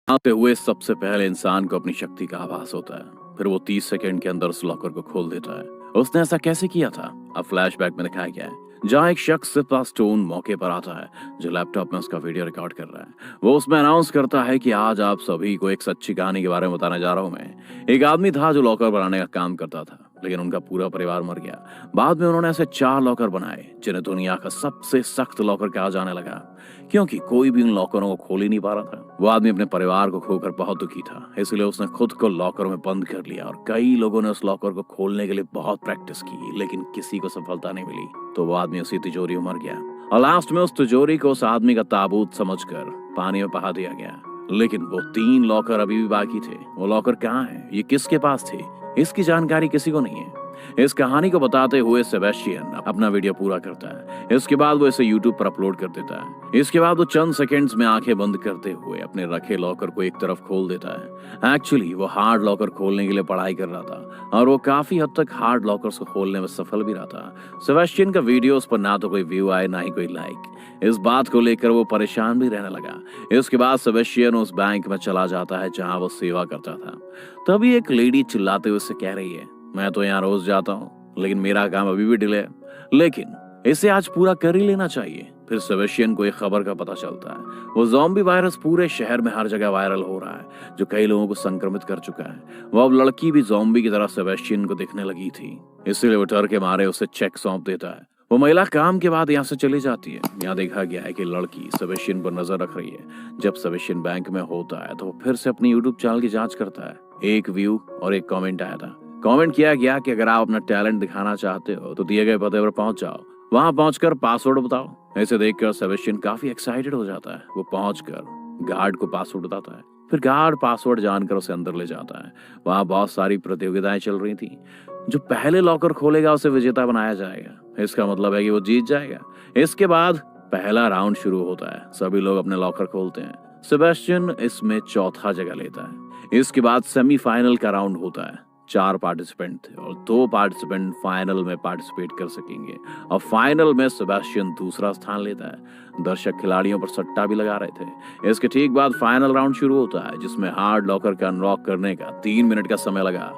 आते हुए सबसे पहले इंसान को अपनी शक्ति का आभास होता है। फिर वो 30 सेकंड के अंदर उस लॉकर को खोल देता है। उसने ऐसा कैसे किया था? अब फ्लैशबैक में दिखाया गया है, जहाँ एक शख्स से पास स्टोन मौके पर आता है, जो लैपटॉप में उसका वीडियो रिकॉर्ड कर रहा है। वो उसमें अनाउंस करता है कि आज आप सभी को एक सच्ची कहानी के बारे में बताने जा रहा हूँ मैं। एक आदमी था जो लॉकर बनाने का काम करता था, लेकिन उनका पूरा परिवार मर गया। बाद में उन्होंने ऐसे 4 लॉकर बनाए जिन्हें दुनिया का सबसे सख्त लॉकर कहा जाने लगा, क्योंकि कोई भी उन लॉकरों को खोल ही नहीं पा रहा था। वो आदमी अपने परिवार को खोकर बहुत दुखी था, इसलिए उसने खुद को लॉकर में बंद कर लिया और कई लोगों ने उस लॉकर को खोलने के लिए बहुत प्रैक्टिस की, लेकिन किसी को सफलता नहीं मिली। तो वो आदमी उसी तिजोरी में मर गया और लास्ट में उस तिजोरी को उस आदमी का ताबूत समझकर पानी में बहा दिया गया। लेकिन वो 3 लॉकर अभी भी बाकी थे। वो लॉकर कहाँ है, ये किसके पास थे, इसकी जानकारी किसी को नहीं है। इस कहानी को बताते हुए सेबेस्टियन अपना वीडियो पूरा करता है। इसके बाद वो इसे यूट्यूब पर अपलोड कर देता है। इसके बाद वो चंद सेकंड्स में आंखें बंद करते हुए अपने रखे लॉकर को एक तरफ खोल देता है। एक्चुअली वो हार्ड लॉकर खोलने के लिए पढ़ाई कर रहा था और वो काफी हद तक हार्ड लॉकर्स को खोलने में सफल भी रहा था। सेबेस्टियन का वीडियोस पर ना तो कोई व्यू आए ना ही कोई लाइक। इस बात को लेकर वो परेशान भी रहने लगा। इसके बाद सेबेस्टियन उस बैंक में चला जाता है जहां वो सेवा करता था। तभी एक लेडी चिल्लाते हुए उससे कह रही है, मैं तो यहाँ रोज जाता हूँ, लेकिन मेरा काम अभी भी डिले है, लेकिन इसे आज पूरा कर ही लेना चाहिए। फिर सेबेस्टियन को एक खबर का पता चलता है। वो ज़ॉम्बी वायरस पूरे शहर में हर जगह वायरल हो रहा है, जो कई लोगों को संक्रमित कर चुका है। वो अब लड़की भी ज़ॉम्बी की तरह सेबेस्टियन को दिखने लगी थी, इसलिए वो डर के मारे उसे चेक सौंप देता है। वो महिला काम के बाद यहाँ से चली जाती है। यहाँ देखा गया है कि लड़की सेबेस्टियन पर नजर रख रही है। जब सेबेस्टियन बैंक में होता है तो वो फिर से अपनी यूट्यूब चैनल की जांच करता है। एक व्यू और एक कमेंट आया था। कमेंट किया गया कि अगर आप अपना टैलेंट दिखाना चाहते हो तो दिए गए पते पर पहुंच जाओ, वहां पहुंचकर पासवर्ड बताओ। ऐसे देखकर सेबेस्टियन काफी एक्साइटेड हो जाता है। वो पहुंचकर गार्ड को पासवर्ड बताता है। फिर गार्ड पासवर्ड जानकर उसे अंदर ले जाता है। वहां बहुत सारी प्रतियोगिताएं चल रही थी। जो पहले लॉकर खोलेगा उसे विजेता बनाया जाएगा। इसका मतलब है कि वो जीत जाएगा। इसके बाद पहला राउंड शुरू होता है। सभी लोग अपने लॉकर खोलते हैं। सेबेस्टियन इसमें चौथा जगह लेता है। इसके बाद सेमीफाइनल का राउंड होता है। 4 पार्टिसिपेंट थे और 2 पार्टिसिपेंट फाइनल में पार्टिसिपेट कर सकेंगे और फाइनल में सेबेस्टियन दूसरा स्थान लेता है। दर्शक खिलाड़ियों पर सट्टा भी लगा रहे थे। इसके ठीक बाद फाइनल राउंड शुरू होता है, जिसमें हार्ड लॉकर का अनलॉक करने का 3 मिनट का समय लगा।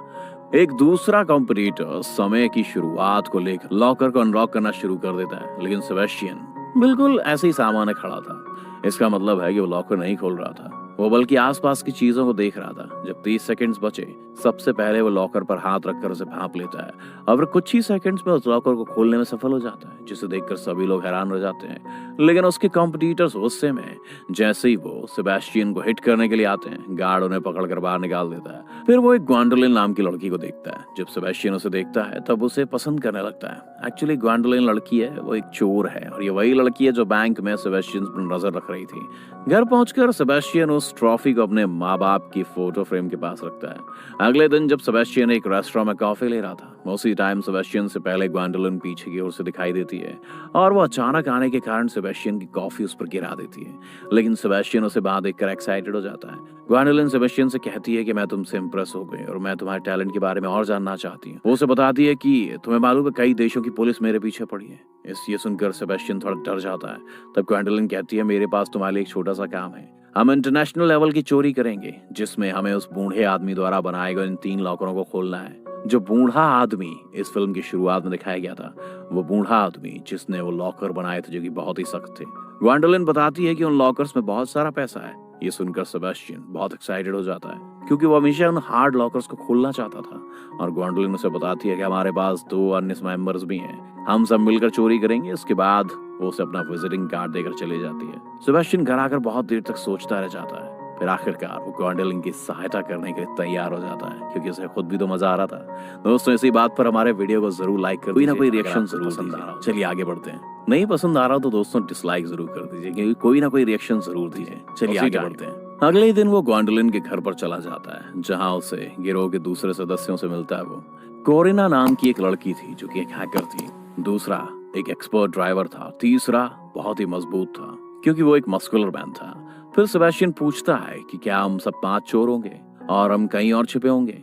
एक दूसरा कॉम्पिटिटर समय की शुरुआत को लेकर लॉकर को अनलॉक करना शुरू कर देता है, लेकिन सेबेस्टियन बिल्कुल ऐसे ही सामान्य खड़ा था। इसका मतलब है कि वो लॉकर नहीं खोल रहा था, वो बल्कि आसपास की चीजों को देख रहा था। जब 30 सेकंड्स बचे, सबसे पहले वो लॉकर पर हाथ रखकर उसे भांप लेता है और कुछ ही सेकंड्स में उस लॉकर को खोलने में सफल हो जाता है, जिसे देखकर सभी लोग हैरान हो जाते हैं। लेकिन उसके कॉम्पिटिटर्स गुस्से में, जैसे ही वो सेबेस्टियन को हिट करने के लिए आते हैं, गार्ड उन्हें पकड़कर बाहर निकाल देता है। फिर वो एक ग्वेंडोलिन नाम की लड़की को देखता है। जब सेबेस्टियन उसे देखता है तब उसे पसंद करने लगता है। एक्चुअली ग्वेंडोलिन लड़की है, वो एक चोर है और ये वही लड़की है जो बैंक में सेबेस्टियन पर नजर रख रही थी। घर पहुंचकर सेबेस्टियन उस ट्रॉफी को अपने माँ बाप की फोटो फ्रेम के पास रखता है। अगले दिन जब सेबेस्टियन एक रेस्टोरेंट में कॉफी ले रहा था, उसी टाइम सेबेस्टियन से पहले ग्वेंडोलिन पीछे की ओर से दिखाई देती है और वो अचानक आने के कारण सेबेस्टियन की कॉफी उस पर गिरा देती है। लेकिन सेबेस्टियन उसे बाहर देखकर एक्साइटेड हो जाता है। ग्वेंडोलिन सेबेस्टियन से कहती है कि मैं तुमसे इंप्रेस हो गई और मैं तुम्हारे टैलेंट के बारे में और जानना चाहती हूँ। वो उसे बताती है कि तुम्हें मालूम है कई देशों की पुलिस मेरे पीछे पड़ी है। ये सुनकर सेबेस्टियन थोड़ा डर जाता है। तब ग्वेंडोलिन कहती है, मेरे पास तुम्हारे लिए एक छोटा सा काम है। हम इंटरनेशनल लेवल की चोरी करेंगे, जिसमें हमें उस बूढ़े आदमी द्वारा बनाए गए इन 3 लॉकरों को खोलना है। जो बूढ़ा आदमी इस फिल्म की शुरुआत में दिखाया गया था, वो बूढ़ा आदमी जिसने वो लॉकर बनाए थे, जो कि बहुत ही सख्त थे। ग्वेंडोलिन बताती है कि उन लॉकर्स में बहुत सारा पैसा है। ये सुनकर सेबेस्टियन बहुत एक्साइटेड हो जाता है, क्योंकि वो हमेशा उन हार्ड लॉकर्स को खोलना चाहता था। और ग्वेंडोलिन उसे बताती है कि हमारे पास 2 अन्य मेंबर्स भी हैं, हम सब मिलकर चोरी करेंगे। इसके बाद वो उसे अपना विजिटिंग कार्ड देकर चली जाती है। सेबेस्टियन घर आकर बहुत देर तक सोचता रह जाता है। फिर आखिरकार वो ग्वेंडोलिन की सहायता करने के लिए तैयार हो जाता है, क्योंकि उसे खुद भी तो मजा आ रहा था। दोस्तों, इसी बात पर हमारे वीडियो को जरूर लाइक कर दीजिए, कोई रिएक्शन जरूर दीजिए। चलिए आगे बढ़ते हैं। नहीं पसंद आ रहा तो दोस्तों डिसलाइक जरूर कर दीजिए, क्योंकि कोई ना कोई रिएक्शन जरूर दीजिए। चलिए आगे बढ़ते हैं। अगले ही दिन वो ग्वेंडोलिन के घर पर चला जाता है, जहाँ उसे गिरोह के दूसरे सदस्यों से मिलता है। वो कोरिना नाम की एक लड़की थी, जो कि एक हैकर थी। दूसरा एक एक्सपर्ट ड्राइवर था। तीसरा बहुत ही मजबूत था, क्योंकि वो एक मस्कुलर मैन था। फिर सेबेस्टियन पूछता है कि क्या हम सब 5 चोर होंगे और हम कहीं और छिपे होंगे।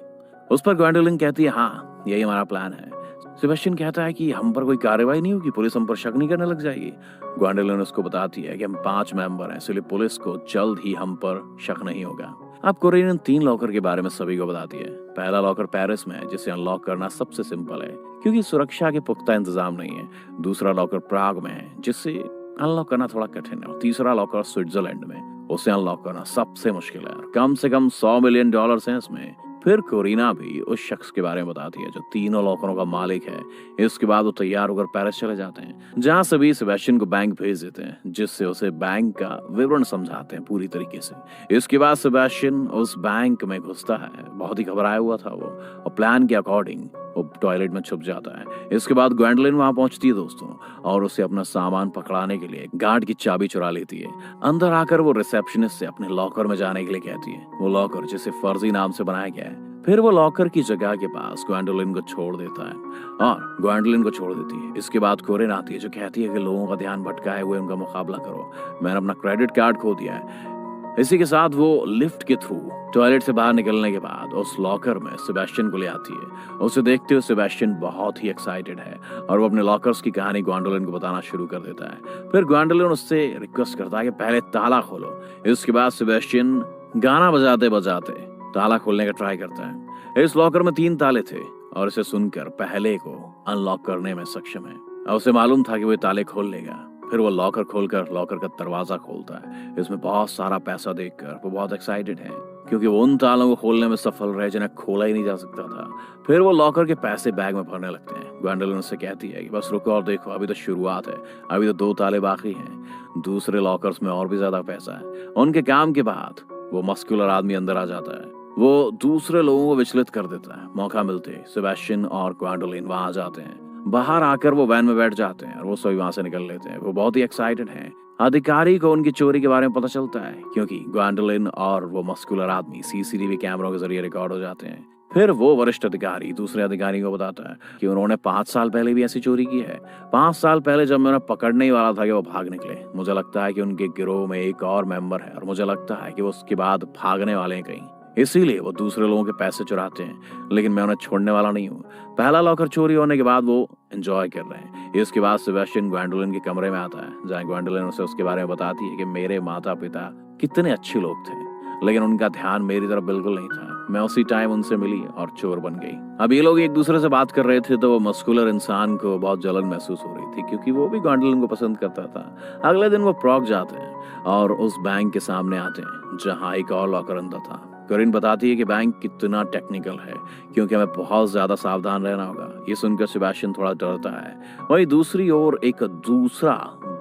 उस पर ग्वेंडोलिन कहती है, हाँ, यही हमारा प्लान है। सेबेस्टियन कहता है कि हम पर कोई कार्रवाई नहीं होगी, पुलिस हम पर शक नहीं करने लग जाएगी। ग्वेंडोलिन उसको बताती है कि हम 5 मेंबर हैं, इसलिए पुलिस को जल्द ही हम पर शक नहीं होगा। अब कोरिन इन 3 लॉकर के बारे में सभी को बताती है। पहला लॉकर पेरिस में है, जिसे अनलॉक करना सबसे सिंपल है क्योंकि सुरक्षा के पुख्ता इंतजाम नहीं है। दूसरा लॉकर प्राग में है, जिसे अनलॉक करना थोड़ा कठिन है। और तीसरा लॉकर स्विट्जरलैंड में, उसे अनलॉक करना सबसे मुश्किल है। कम से कम $100 मिलियन हैं इसमें। फिर कोरिना भी उस शख्स के बारे में बताती है जो तीनों लॉकरों का मालिक है। इसके बाद वो तैयार होकर पेरिस चले जाते हैं, जहां सभी सेबेस्टियन को बैंक भेज देते हैं, जिससे उसे बैंक का विवरण समझाते हैं पूरी तरीके से। इसके बाद सेबेस्टियन उस बैंक में घुसता है। बहुत ही घबराया हुआ था वो, और प्लान के अकॉर्डिंग वो टॉयलेट में छुप जाता है। इसके बाद ग्वेंडोलिन वहां पहुंचती है दोस्तों, और उसे अपना सामान पकड़ाने के लिए गार्ड की चाबी चुरा लेती है। अंदर आकर वो रिसेप्शनिस्ट से अपने लॉकर में जाने के लिए कहती है, वो लॉकर जिसे फर्जी नाम से बनाया गया है। फिर वो लॉकर की जगह के पास ग्वेंडोलिन को छोड़ देता है और ग्वेंडोलिन को छोड़ देती है। इसके बाद कोरिन आती है जो कहती है कि लोगों का ध्यान भटकाए हुए उनका मुकाबला करो, मैंने अपना क्रेडिट कार्ड खो दिया है। इसी के साथ वो लिफ्ट के थ्रू टॉयलेट से बाहर निकलने के बाद उस लॉकर में सेबेस्टियन को ले आती है। उसे देखते हुए सेबेस्टियन बहुत ही एक्साइटेड है और वो अपने लॉकर्स की कहानी ग्वेंडोलिन को बताना शुरू कर देता है। फिर ग्वेंडोलिन उससे रिक्वेस्ट करता है कि पहले ताला खोलो। इसके बाद सेबेस्टियन गाना बजाते बजाते ताला खोलने का ट्राई करता है। इस लॉकर में 3 ताले थे और इसे सुनकर पहले को अनलॉक करने में सक्षम है। और उसे मालूम था कि वो ताले खोल लेगा। फिर वो लॉकर खोलकर लॉकर का दरवाजा खोलता है। इसमें बहुत सारा पैसा देखकर वो बहुत एक्साइटेड है क्योंकि वो उन तालों को खोलने में सफल रहे जिन्हें खोला ही नहीं जा सकता था। फिर वो लॉकर के पैसे बैग में भरने लगते हैं। ग्वेंडोलिन उससे कहती है कि बस रुको और देखो, अभी तो शुरुआत है, अभी तो 2 ताले बाकी हैं। दूसरे लॉकर्स में और भी ज्यादा पैसा है। उनके काम के बाद वो मस्कुलर आदमी अंदर आ जाता है। वो दूसरे लोगों को विचलित कर देता है। मौका मिलते सेबेस्टियन और ग्वेंडोलिन वहां आ जाते हैं। बाहर आकर वो वैन में बैठ जाते हैं और वो सभी वहां से निकल लेते हैं। वो बहुत ही एक्साइटेड हैं। अधिकारी को उनकी चोरी के बारे में पता चलता है क्योंकि ग्वेंडोलिन और वो मस्कुलर आदमी सीसीटीवी कैमरों के जरिए रिकॉर्ड हो जाते हैं। फिर वो वरिष्ठ अधिकारी दूसरे अधिकारी को बताता है कि उन्होंने 5 साल पहले भी ऐसी चोरी की है। 5 साल पहले जब मैं उन्हें पकड़ने ही वाला था कि वो भाग निकले। मुझे लगता है कि उनके गिरोह में एक और मेंबर है और मुझे लगता है कि वो उसके बाद भागने वाले हैं कहीं, इसीलिए वो दूसरे लोगों के पैसे चुराते हैं। लेकिन मैं उन्हें छोड़ने वाला नहीं हूँ। पहला लॉकर चोरी होने के बाद वो एंजॉय कर रहे हैं। इसके बाद सेबेस्टियन ग्वेंडोलिन के कमरे में आता है, जहाँ ग्वेंडोलिन उसे उसके बारे में बताती है कि मेरे माता पिता कितने अच्छे लोग थे, लेकिन उनका ध्यान मेरी तरफ बिल्कुल नहीं था। मैं उसी टाइम उनसे मिली और चोर बन गई। अब ये लोग एक दूसरे से बात कर रहे थे तो वो मस्कुलर इंसान को बहुत जलन महसूस हो रही थी क्योंकि वो भी ग्वेंडोलिन को पसंद करता था। अगले दिन वो प्रॉग जाते हैं और उस बैंक के सामने आते हैं जहाँ एक और लॉकर अंदर था। कोरिन बताती है कि बैंक कितना टेक्निकल है क्योंकि हमें बहुत ज्यादा सावधान रहना होगा। ये सुनकर सेबेस्टियन थोड़ा डरता है। वहीं दूसरी ओर एक दूसरा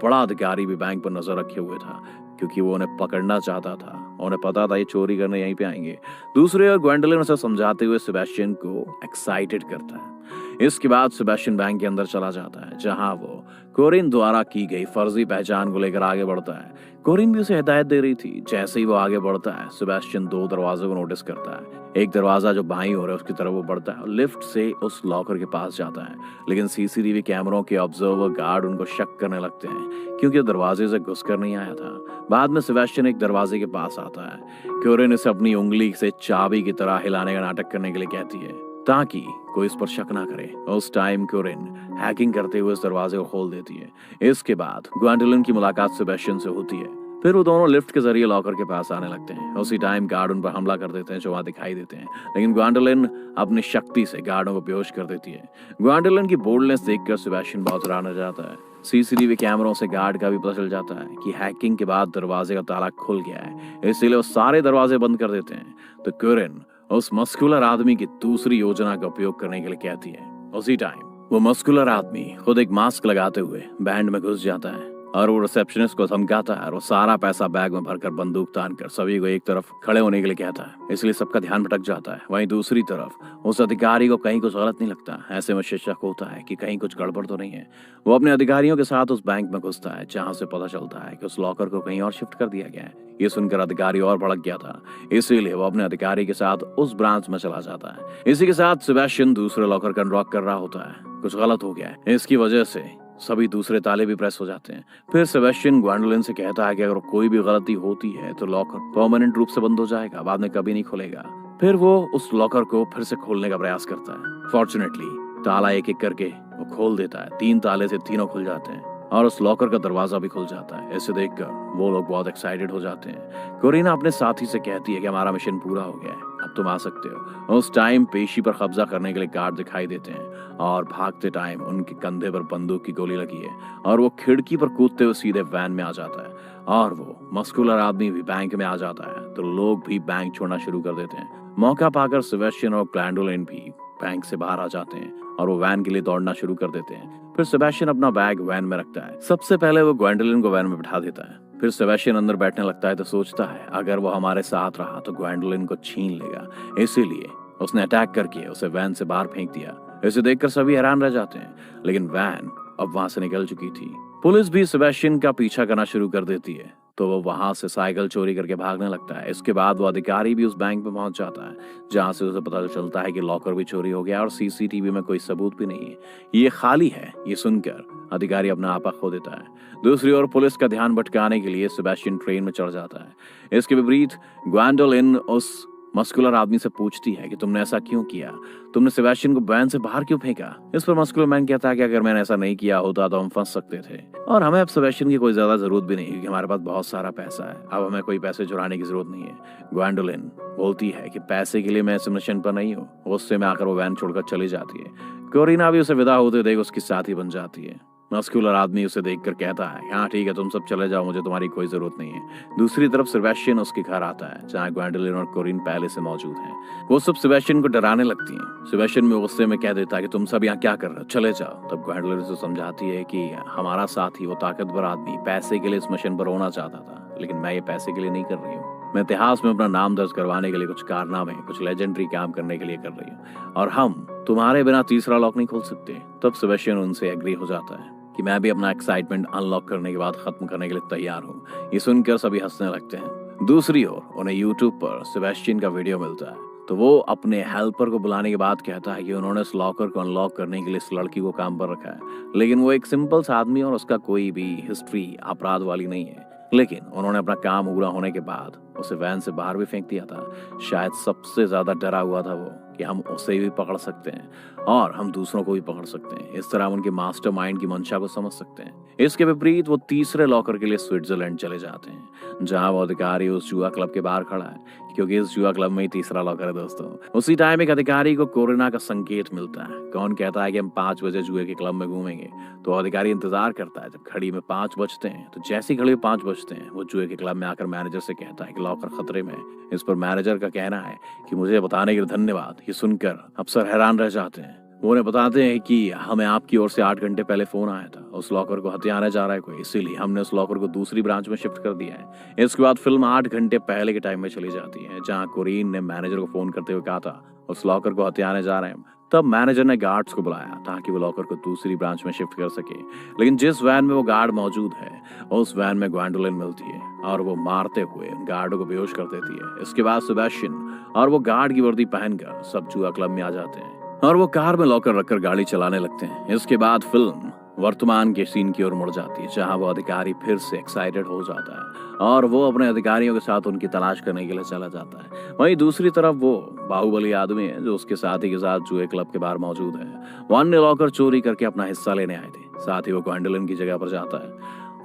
बड़ा अधिकारी भी बैंक पर नजर रखे हुए था क्योंकि वो उन्हें पकड़ना चाहता था। उन्हें पता था ये चोरी करने यहीं पे आएंगे। दूसरे ओर ग्वेंडोलिन उसे समझाते हुए सेबेस्टियन को एक्साइटेड करता है। इसके बाद सेबेस्टियन बैंक के अंदर चला जाता है जहां वो कोरिन द्वारा की गई फर्जी पहचान को लेकर आगे बढ़ता है। कोरिन भी उसे हिदायत दे रही थी। जैसे ही वो आगे बढ़ता है सेबेस्टियन 2 दरवाजों को नोटिस करता है। एक दरवाजा जो बाईं ओर है उसकी तरफ वो बढ़ता है और लिफ्ट से उस लॉकर के पास जाता है। लेकिन सीसीटीवी कैमरों के ऑब्जर्वर गार्ड उनको शक करने लगते हैं क्योंकि दरवाजे से घुसकर नहीं आया था। बाद में सेबेस्टियन एक दरवाजे के पास आता है। कोरिन इसे अपनी उंगली से चाबी की तरह हिलाने का नाटक करने के लिए कहती है ताकि कोई इस पर शक ना करे। उस टाइम कोरिन हैकिंग करते हुए इस दरवाजे को खोल देती है। इसके बाद ग्वेंडोलिन की मुलाकात सेबेस्टियन से होती है। फिर वो दोनों लिफ्ट के जरिए लॉकर के पास आने लगते हैं। उसी टाइम गार्ड उन पर हमला कर देते हैं जो वहां दिखाई देते हैं, लेकिन ग्वेंडोलिन अपनी शक्ति से गार्डों को बेहोश कर देती है। ग्वेंडोलिन की बोल्डनेस देखकर सेबेस्टियन बहुत सराहना जाता है। सीसीटीवी कैमरों से गार्ड का भी पता चल जाता है कि हैकिंग के बाद दरवाजे का ताला खुल गया है, इसीलिए वो सारे दरवाजे बंद कर देते हैं। तो कोरिन उस मस्कुलर आदमी की दूसरी योजना का उपयोग करने के लिए कहती है। उसी टाइम वो मस्कुलर आदमी खुद एक मास्क लगाते हुए बैंड में घुस जाता है और वो रिसेप्शनिस्ट को धमकाता है और वो सारा पैसा बैग में भरकर बंदूक तान कर सभी को एक तरफ खड़े होने के लिए कहता है। इसलिए सबका ध्यान भटक जाता है। वहीं दूसरी तरफ उस अधिकारी को कहीं कुछ गलत नहीं लगता। ऐसे में शक होता है कि कहीं कुछ गड़बड़ तो नहीं है। वो अपने अधिकारियों के साथ उस बैंक में घुसता है जहां से पता चलता है कि उस लॉकर को कहीं और शिफ्ट कर दिया गया है। ये सुनकर अधिकारी और भड़क गया था, इसीलिए वो अपने अधिकारी के साथ उस ब्रांच में चला जाता है। इसी के साथ सेबेस्टियन दूसरे लॉकर का अनलॉक कर रहा होता है। कुछ गलत हो गया है, इसकी वजह से सभी दूसरे ताले भी प्रेस हो जाते हैं। फिर सेबेस्टियन ग्वेंडोलिन से कहता है कि अगर कोई भी गलती होती है तो लॉकर परमानेंट रूप से बंद हो जाएगा, बाद में कभी नहीं खुलेगा। फिर वो उस लॉकर को फिर से खोलने का प्रयास करता है। फॉर्चुनेटली ताला एक एक करके वो खोल देता है। 3 ताले से तीनों खुल जाते हैं और उस लॉकर का दरवाजा भी खुल जाता है। इसे देखकर वो लोग बहुत एक्साइटेड हो जाते हैं। कोरिना अपने साथी से कहती है कि हमारा मिशन पूरा हो गया है, अब तुम आ सकते हो। उस टाइम पेशी पर कब्जा करने के लिए गार्ड दिखाई देते हैं और भागते टाइम उनके कंधे पर बंदूक की गोली लगी है और वो खिड़की पर कूदते हुए सीधे वैन में आ जाता है और वो मस्कुलर आदमी भी बैंक में आ जाता है। तो लोग भी बैंक छोड़ना शुरू कर देते हैं। मौका पाकर सेबेस्टियन और ग्वैंडोलिन भी बैंक से बाहर आ जाते हैं और वो वैन के लिए दौड़ना शुरू कर देते हैं। फिर सेबेस्टियन अपना बैग वैन में रखता है। सबसे पहले वो ग्वैंडोलिन को वैन में बिठा देता है। फिर सेबेस्टियन अंदर बैठने लगता है तो सोचता है अगर वो हमारे साथ रहा तो ग्वैंडोलिन को छीन लेगा, इसीलिए उसने अटैक करके उसे वैन से बाहर फेंक दिया। इसे देखकर सभी हैरान रह जाते हैं, लेकिन वैन अब वहां से निकल चुकी थी। पुलिस भी सेबेस्टियन का पीछा करना शुरू कर देती है तो वो वहां से साइकिल चोरी करके भागने लगता है। इसके बाद वो अधिकारी भी उस बैंक में पहुंच जाता है जहां से उसे पता चलता है कि लॉकर भी चोरी हो गया और सीसीटीवी में कोई सबूत भी नहीं है, ये खाली है। ये सुनकर अधिकारी अपना आपा खो देता है। दूसरी ओर पुलिस का ध्यान भटकाने के लिए सेबेस्टियन ट्रेन में चढ़ जाता है। इसके विपरीत ग्वैंडोलिन उस मस्कुलर आदमी से पूछती है कि तुमने ऐसा क्यों किया, तुमने सेबेस्टियन को वैन से बाहर क्यों फेंका। इस पर मस्कुलर मैन कहता है कि अगर मैंने ऐसा नहीं किया होता तो हम फंस सकते थे और हमें अब सेबेस्टियन की कोई ज्यादा जरूरत भी नहीं क्योंकि हमारे पास बहुत सारा पैसा है, अब हमें कोई पैसे चुराने की जरूरत नहीं है। ग्वैंडोलिन बोलती है कि पैसे के लिए मैं इस मिशन पर नहीं हूँ। गुस्से में आकर वो वैन छोड़कर चली जाती है। कोरिना भी उसे विदा होते देख उसकी साथी बन जाती है। मस्कुलर आदमी उसे देखकर कहता है हाँ ठीक है, तुम सब चले जाओ, मुझे तुम्हारी कोई जरूरत नहीं है। दूसरी तरफ सेबेस्टियन उसके घर आता है जहाँ ग्वैंडोलिन और कोरिन पहले से मौजूद हैं। वो सब सेबेस्टियन को डराने लगती हैं। सेबेस्टियन भी गुस्से में कह देता है कि तुम सब यहाँ क्या कर रहे हो, चले जाओ। तब ग्वैंडोलिन उसे समझाती है कि हमारा साथी वो ताकतवर आदमी पैसे के लिए इस मिशन पर होना चाहता था, लेकिन मैं ये पैसे के लिए नहीं कर रही हूँ। मैं इतिहास में अपना नाम दर्ज करवाने के लिए कुछ कारनामे, कुछ लेजेंडरी काम करने के लिए कर रही हूँ और हम तुम्हारे बिना तीसरा लॉक नहीं खोल सकते। तब सेबेस्टियन उनसे एग्री हो जाता है कि मैं भी अपना एक्साइटमेंट अनलॉक करने के बाद खत्म करने के लिए तैयार हूँ। ये सुनकर सभी हंसने लगते हैं। दूसरी ओर उन्हें यूट्यूब पर सेबेस्टियन का वीडियो मिलता है तो वो अपने हेल्पर को बुलाने के बाद कहता है कि उन्होंने इस लॉकर को अनलॉक करने के लिए इस लड़की को काम पर रखा है, लेकिन वो एक सिंपल सा आदमी और उसका कोई भी हिस्ट्री अपराध वाली नहीं है, लेकिन उन्होंने अपना काम पूरा होने के बाद उसे वैन से बाहर भी फेंक दिया था। शायद सबसे ज्यादा डरा हुआ था वो कि हम उसे भी पकड़ सकते हैं और हम दूसरों को भी पकड़ सकते हैं। इस तरह हम उनके मास्टरमाइंड की मंशा को समझ सकते हैं। इसके विपरीत वो तीसरे लॉकर के लिए स्विट्जरलैंड चले जाते हैं जहां वो अधिकारी उस जुआ क्लब के बाहर खड़ा है क्योंकि इस जुआ क्लब में ही तीसरा लॉकर है दोस्तों। उसी टाइम एक अधिकारी को कोरिना का संकेत मिलता है। कौन कहता है कि हम 5 बजे जुए के क्लब में घूमेंगे, तो अधिकारी इंतजार करता है जब घड़ी में 5 बजते हैं। तो जैसे ही घड़ी में 5 बजते हैं वो जुए के क्लब में आकर मैनेजर से कहता है कि लॉकर खतरे में है। इस पर मैनेजर का कहना है कि मुझे बताने के लिए धन्यवाद। ये सुनकर अफसर हैरान रह जाते हैं। वो उन्हें बताते हैं कि हमें आपकी ओर से 8 घंटे पहले फोन आया था, उस लॉकर को हथियाने जा रहा है कोई, इसीलिए हमने उस लॉकर को दूसरी ब्रांच में शिफ्ट कर दिया है। इसके बाद फिल्म 8 घंटे पहले के टाइम में चली जाती है जहां कोरिन ने मैनेजर को फोन करते हुए कहा था उस लॉकर को हथियाने जा रहे हैं। तब मैनेजर ने गार्ड्स को बुलाया ताकि वो लॉकर को दूसरी ब्रांच में शिफ्ट कर सके, लेकिन जिस वैन में वो गार्ड मौजूद है उस वैन में ग्वैंडोलिन मिलती है और वो मारते हुए गार्डों को बेहोश कर देती है। इसके बाद सेबेस्टियन और वो गार्ड की वर्दी पहनकर सब जुआ क्लब में आ जाते हैं और वो कार में लॉकर रखकर गाड़ी चलाने लगते हैं। इसके बाद फिल्म वर्तमान के सीन की ओर मुड़ जाती है जहां वो अधिकारी फिर से एक्साइटेड हो जाता है और वो अपने अधिकारियों के साथ उनकी तलाश करने के लिए चला जाता है। वहीं दूसरी तरफ वो बाहुबली आदमी है जो उसके साथी के साथ जुए क्लब के बाहर मौजूद है। वो अन्य लॉकर चोरी करके अपना हिस्सा लेने आए थे। साथ ही वो ग्वैंडोलिन की जगह पर जाता है,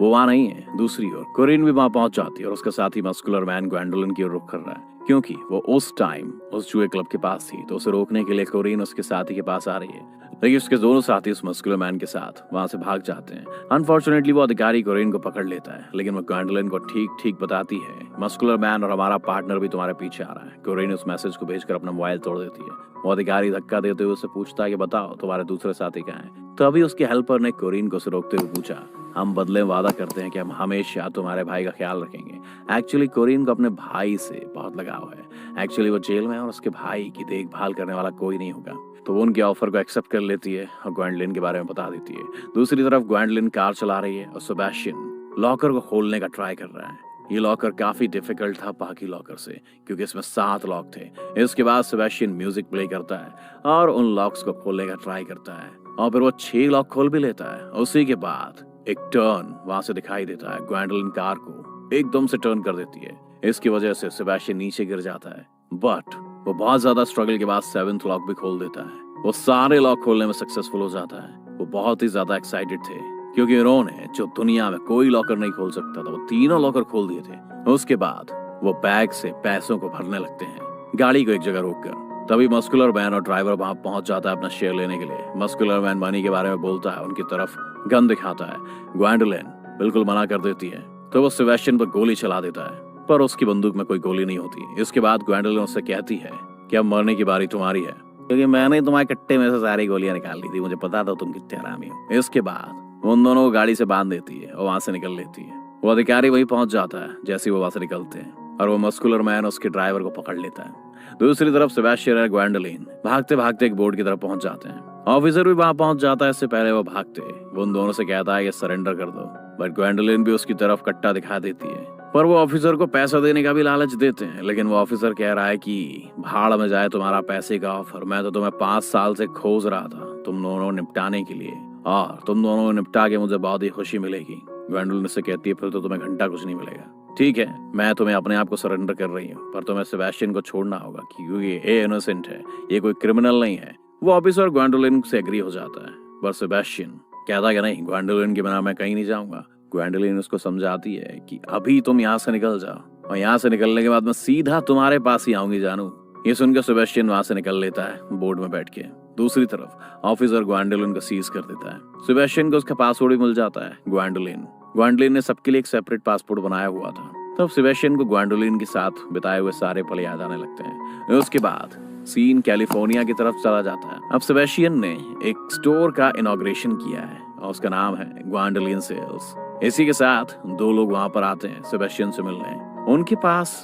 वो वहां नहीं है। दूसरी ओर कोरिन भी वहां पहुंच जाती है और उसका साथी मस्कुलर मैन ग्वैंडोलिन की ओर रुख कर रहा है क्योंकि वो उस टाइम उस जुए क्लब के पास थी। तो उसे रोकने के लिए कोरिन उसके साथी के पास आ रही है, लेकिन उसके दोनों साथी उस मस्कुलर मैन के साथ वहां से भाग जाते हैं। अनफॉर्चुनेटली वो अधिकारी कोरिन को पकड़ लेता है, लेकिन वो ग्वैंडोलिन को ठीक ठीक बताती है मस्कुलर मैन और हमारा पार्टनर भी तुम्हारे पीछे आ रहा है। कोरिन उस मैसेज को भेजकर अपना मोबाइल तोड़ देती है। वो अधिकारी धक्का देते हुए उससे पूछता है कि बताओ तुम्हारे दूसरे साथी कहाँ हैं। तो अभी उसके हेल्पर ने कोरिन को उसे रोकते हुए पूछा, हम बदले वादा करते हैं कि हम हमेशा तुम्हारे भाई का ख्याल रखेंगे। एक्चुअली कोरिन को अपने भाई से बहुत लगाव है। एक्चुअली वो जेल में है और उसके भाई की देखभाल करने वाला कोई नहीं होगा। तो वो उनके ऑफर को एक्सेप्ट कर लेती है और ग्वैंडोलिन के बारे में बता देती है। दूसरी तरफ ग्वैंडोलिन कार चला रही है और सेबेस्टियन लॉकर को खोलने का ट्राई कर रहा है। ये लॉकर काफी डिफिकल्ट था बाकी लॉकर से क्योंकि इसमें 7 लॉक थे। इसके बाद सेबेस्टियन म्यूजिक प्ले करता है और उन लॉक्स को खोलने का ट्राई करता है और फिर वो 6 लॉक खोल भी लेता है। उसी के बाद एक टर्न वहां से दिखाई देता है। ग्वैंडोलिन कार को एकदम से टर्न कर देती है। इसकी वजह से सेबेस्टियन नीचे गिर जाता है, बट वो बहुत ज्यादा स्ट्रगल के बाद 7th लॉक भी खोल देता है। वो सारे लॉक खोलने में सक्सेसफुल हो जाता है। वो बहुत ही ज्यादा एक्साइटेड थे क्योंकि उन्होंने जो दुनिया में कोई लॉकर नहीं खोल सकता था वो तीनों लॉकर खोल दिए थे। उसके बाद वो बैग से पैसों को भरने लगते हैं, गाड़ी को एक जगह रोककर। तभी मस्कुलर मैन और ड्राइवर वहां पहुंच जाता है अपना शेयर लेने के लिए। मस्कुलर मैन मनी के बारे में बोलता है, उनकी तरफ गन दिखाता है। ग्वेंडोलिन बिल्कुल मना कर देती है तो वो सेबेस्टियन पर गोली चला देता है, पर उसकी बंदूक में कोई गोली नहीं होती। इसके बाद ग्वेंडोलिन उससे कहती है कि अब मरने की बारी तुम्हारी है, क्योंकि मैंने तुम्हारे कट्टे में से सारी गोलियां निकाल ली थी, मुझे पता था तुम कितने हरामी हो। इसके बाद उन दोनों को गाड़ी से बांध देती है और वहां से निकल लेती है। वो अधिकारी वहीं पहुंच जाता है जैसे वो वहां से निकलते हैं, और वो मस्कुलर मैन उसके ड्राइवर को पकड़ लेता है। दूसरी तरफ सेबेस्टियन और ग्वेंडोलिन भागते भागते एक बोर्ड की तरफ पहुंच जाते हैं। ऑफिसर भी वहां पहुंच जाता है। इससे पहले वो भागते वो उन दोनों से कहता है कि सरेंडर कर दो, बट ग्वेंडोलिन भी उसकी तरफ कट्टा दिखा देती है। पर वो ऑफिसर को पैसा देने का भी लालच देते हैं, लेकिन वो ऑफिसर कह रहा है कि भाड़ में जाए तुम्हारा पैसे का ऑफर, मैं तो तुम्हें 5 साल से खोज रहा था तुम दोनों निपटाने के लिए, और तुम दोनों को निपटा के मुझे बहुत ही खुशी मिलेगी। ग्वेंडोलिन से कहती है फिर तो तुम्हें घंटा कुछ नहीं मिलेगा। ठीक है, मैं तुम्हें अपने आप को सरेंडर कर रही हूँ, पर तुम्हें सेबेस्टियन को छोड़ना होगा क्योंकि ये इनोसेंट है, ये कोई क्रिमिनल नहीं है। वो ऑफिसर ग्वेंडोलिन से एग्री हो जाता है, पर सेबेस्टियन कहता है कि नहीं, ग्वेंडोलिन के बिना मैं कहीं नहीं जाऊंगा। ग्वेंडोलिन उसको समझाती है कि अभी तुम यहाँ से निकल जाओ, और यहाँ से निकलने के बाद मैं सीधा तुम्हारे पास ही आऊंगी जानू। ये सुनकर सेबेस्टियन वहां से निकल लेता है बोर्ड में बैठ के। दूसरी तरफ ऑफिसर ग्वेंडोलिन को सीज कर देता है। सेबेस्टियन को उसका पासवर्ड भी मिल जाता है। ग्वेंडोलिन ने सबके लिए एक सेपरेट पासपोर्ट बनाया हुआ था। तब सेबेस्टियन को ग्वेंडोलिन के साथ बिताए हुए सारे पल याद आने लगते हैं। उसके बाद सीन कैलिफोर्निया की तरफ चला जाता है। अब सेबेस्टियन ने एक स्टोर का इनॉग्रेशन किया है और उसका नाम है ग्वेंडोलिन सेल्स। इसी के साथ 2 लोग वहां पर आते हैं सेबेस्टियन से मिलने। उनके पास